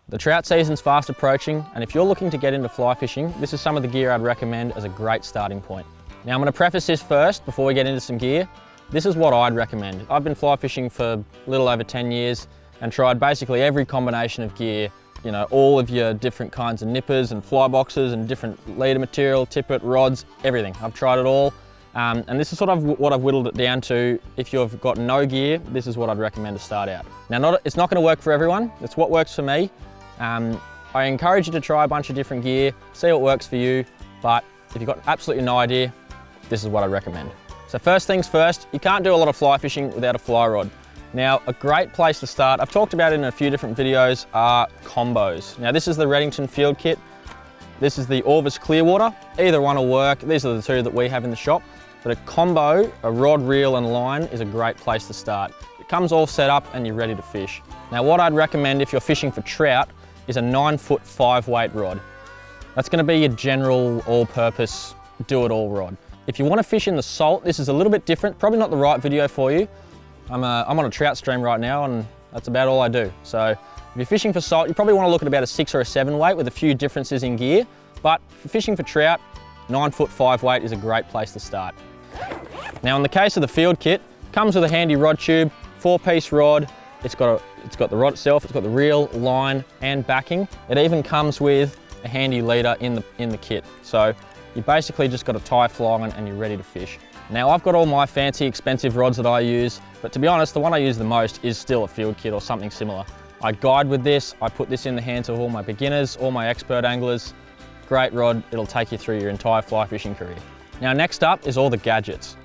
The trout season's fast approaching, and if you're looking to get into fly fishing, this is some of the gear I'd recommend as a great starting point. Now I'm going to preface this first before we get into some gear. This is what I'd recommend. I've been fly fishing for a little over 10 years and tried basically every combination of gear. You know, all of your different kinds of nippers and fly boxes and different leader material, tippet, rods, everything. I've tried it all. And this is sort of what I've whittled it down to. If you've got no gear, this is what I'd recommend to start out. Now, it's not going to work for everyone. It's what works for me. I encourage you to try a bunch of different gear, see what works for you. But if you've got absolutely no idea, this is what I'd recommend. So first things first, you can't do a lot of fly fishing without a fly rod. Now, a great place to start, I've talked about it in a few different videos, are combos. Now, this is the Redington field kit. This is the Orvis Clearwater. Either one will work. These are the two that we have in the shop. But a combo, a rod, reel and line is a great place to start. It comes all set up and you're ready to fish. Now, what I'd recommend if you're fishing for trout is a 9-foot 5-weight rod. That's going to be your general all-purpose do-it-all rod. If you want to fish in the salt, this is a little bit different. Probably not the right video for you. I'm on a trout stream right now and that's about all I do. So if you're fishing for salt, you probably want to look at about a 6 or a 7 weight with a few differences in gear. But for fishing for trout, 9-foot 5-weight is a great place to start. Now in the case of the field kit, it comes with a handy rod tube, 4-piece rod. It's got the rod itself, it's got the reel, line and backing. It even comes with a handy leader in the kit. So you basically just got a tie fly on and you're ready to fish. Now I've got all my fancy expensive rods that I use, but to be honest, the one I use the most is still a field kit or something similar. I guide with this, I put this in the hands of all my beginners, all my expert anglers. Great rod, it'll take you through your entire fly fishing career. Now next up is all the gadgets.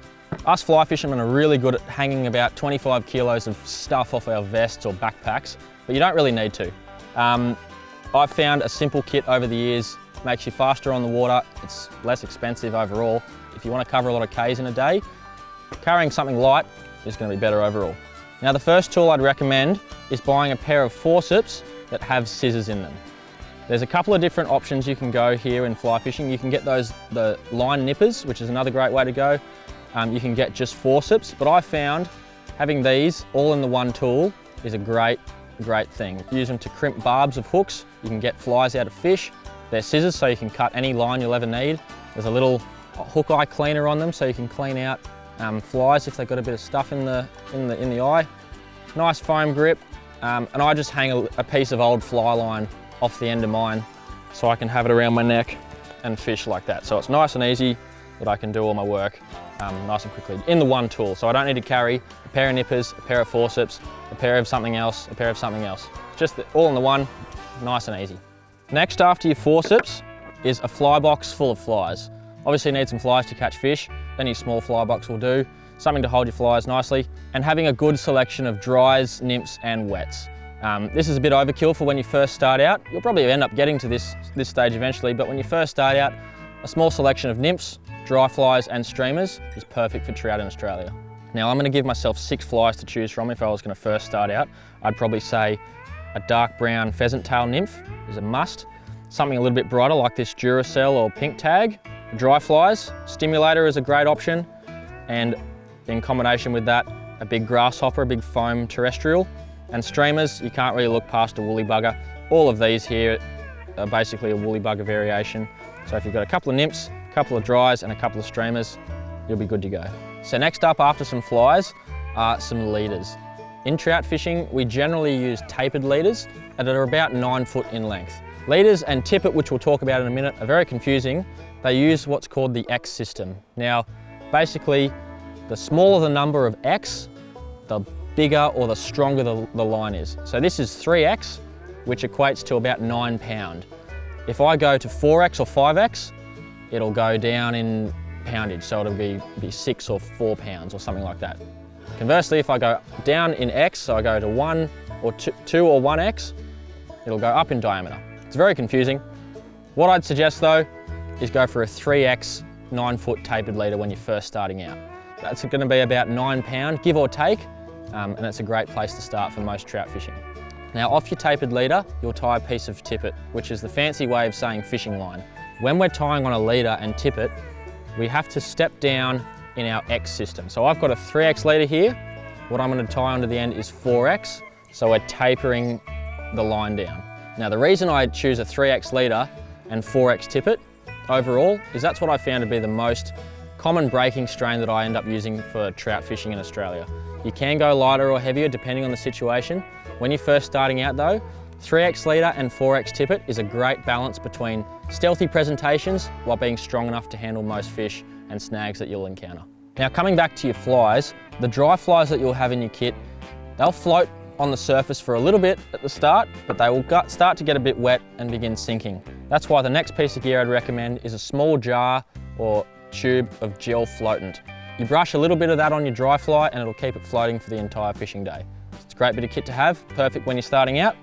Us fly fishermen are really good at hanging about 25 kilos of stuff off our vests or backpacks, but you don't really need to. I've found a simple kit over the years, makes you faster on the water, it's less expensive overall. If you want to cover a lot of Ks in a day, carrying something light is going to be better overall. Now the first tool I'd recommend is buying a pair of forceps that have scissors in them. There's a couple of different options you can go here in fly fishing. You can get the line nippers, which is another great way to go. You can get just forceps, but I found having these all in the one tool is a great thing. Use them to crimp barbs of hooks. You can get flies out of fish. They're scissors, so you can cut any line you'll ever need. There's a little hook eye cleaner on them, so you can clean out flies if they've got a bit of stuff in the eye. Nice foam grip, and I just hang a piece of old fly line off the end of mine, so I can have it around my neck and fish like that. So it's nice and easy that I can do all my work nice and quickly in the one tool. So I don't need to carry a pair of nippers, a pair of forceps, a pair of something else, a pair of something else. Just all in the one, nice and easy. Next after your forceps is a fly box full of flies. Obviously you need some flies to catch fish, any small fly box will do. Something to hold your flies nicely, and having a good selection of dries, nymphs and wets. This is a bit overkill for when you first start out. You'll probably end up getting to this stage eventually, but when you first start out, a small selection of nymphs, dry flies and streamers is perfect for trout in Australia. Now I'm going to give myself 6 flies to choose from if I was going to first start out. I'd probably say a dark brown pheasant tail nymph is a must. Something a little bit brighter like this Duracell or pink tag. Dry flies, stimulator is a great option, and in combination with that, a big grasshopper, a big foam terrestrial. And streamers, you can't really look past a woolly bugger. All of these here are basically a woolly bugger variation. So if you've got a couple of nymphs, a couple of dries and a couple of streamers, you'll be good to go. So next up after some flies are some leaders. In trout fishing, we generally use tapered leaders that are about 9 foot in length. Leaders and tippet, which we'll talk about in a minute, are very confusing. They use what's called the X system. Now, basically, the smaller the number of X, the bigger or the stronger the line is. So this is 3X, which equates to about 9 pound. If I go to 4X or 5X, it'll go down in poundage, so it'll be 6 or 4 pounds or something like that. Conversely, if I go down in X, so I go to 1 or 2 or 1X, it'll go up in diameter. It's very confusing. What I'd suggest though is go for a 3X 9 foot tapered leader when you're first starting out. That's going to be about 9 pound, give or take, and it's a great place to start for most trout fishing. Now off your tapered leader, you'll tie a piece of tippet, which is the fancy way of saying fishing line. When we're tying on a leader and tippet, we have to step down in our X system. So I've got a 3X leader here. What I'm going to tie onto the end is 4X, so we're tapering the line down. Now the reason I choose a 3X leader and 4X tippet overall is that's what I found to be the most common breaking strain that I end up using for trout fishing in Australia. You can go lighter or heavier depending on the situation. When you're first starting out though, 3X leader and 4X tippet is a great balance between stealthy presentations while being strong enough to handle most fish and snags that you'll encounter. Now coming back to your flies, the dry flies that you'll have in your kit, they'll float on the surface for a little bit at the start, but they will start to get a bit wet and begin sinking. That's why the next piece of gear I'd recommend is a small jar or tube of gel floatant. You brush a little bit of that on your dry fly and it'll keep it floating for the entire fishing day. It's a great bit of kit to have, perfect when you're starting out.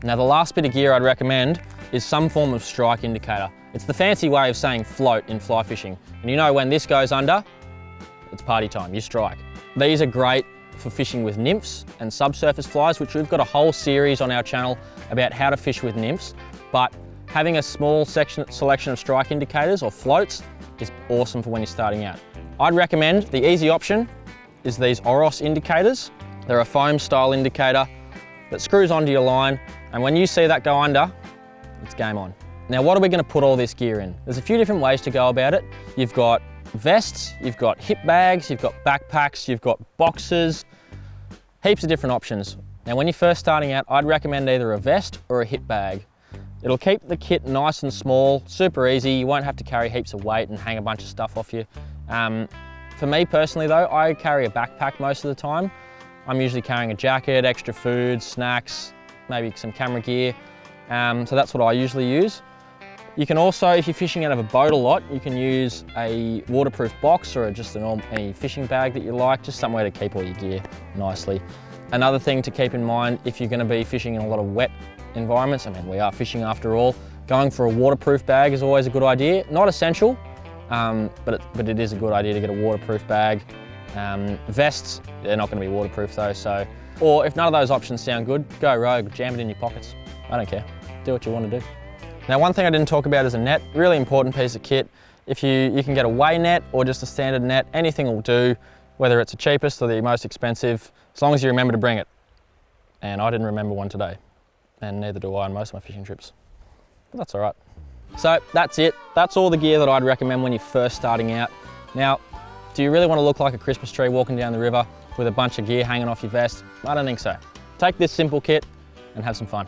Now the last bit of gear I'd recommend is some form of strike indicator. It's the fancy way of saying float in fly fishing. And you know when this goes under, it's party time, you strike. These are great for fishing with nymphs and subsurface flies, which we've got a whole series on our channel about how to fish with nymphs. But having a small selection of strike indicators or floats is awesome for when you're starting out. I'd recommend the easy option is these Orvis indicators. They're a foam style indicator that screws onto your line, and when you see that go under, it's game on. Now what are we going to put all this gear in? There's a few different ways to go about it. You've got vests, you've got hip bags, you've got backpacks, you've got boxes, heaps of different options. Now when you're first starting out, I'd recommend either a vest or a hip bag. It'll keep the kit nice and small, super easy. You won't have to carry heaps of weight and hang a bunch of stuff off you. For me personally though, I carry a backpack most of the time. I'm usually carrying a jacket, extra food, snacks, maybe some camera gear. So that's what I usually use. You can also, if you're fishing out of a boat a lot, you can use a waterproof box or just any fishing bag that you like, just somewhere to keep all your gear nicely. Another thing to keep in mind, if you're going to be fishing in a lot of wet environments, I mean we are fishing after all, going for a waterproof bag is always a good idea. Not essential, but it is a good idea to get a waterproof bag. Vests, they're not going to be waterproof though, so, or if none of those options sound good, go rogue, jam it in your pockets. I don't care, do what you want to do. Now one thing I didn't talk about is a net, really important piece of kit. If you can get a weigh net or just a standard net, anything will do, whether it's the cheapest or the most expensive, as long as you remember to bring it. And I didn't remember one today, and neither do I on most of my fishing trips, but that's all right. So that's it, that's all the gear that I'd recommend when you're first starting out. Now, do you really want to look like a Christmas tree walking down the river with a bunch of gear hanging off your vest? I don't think so. Take this simple kit and have some fun.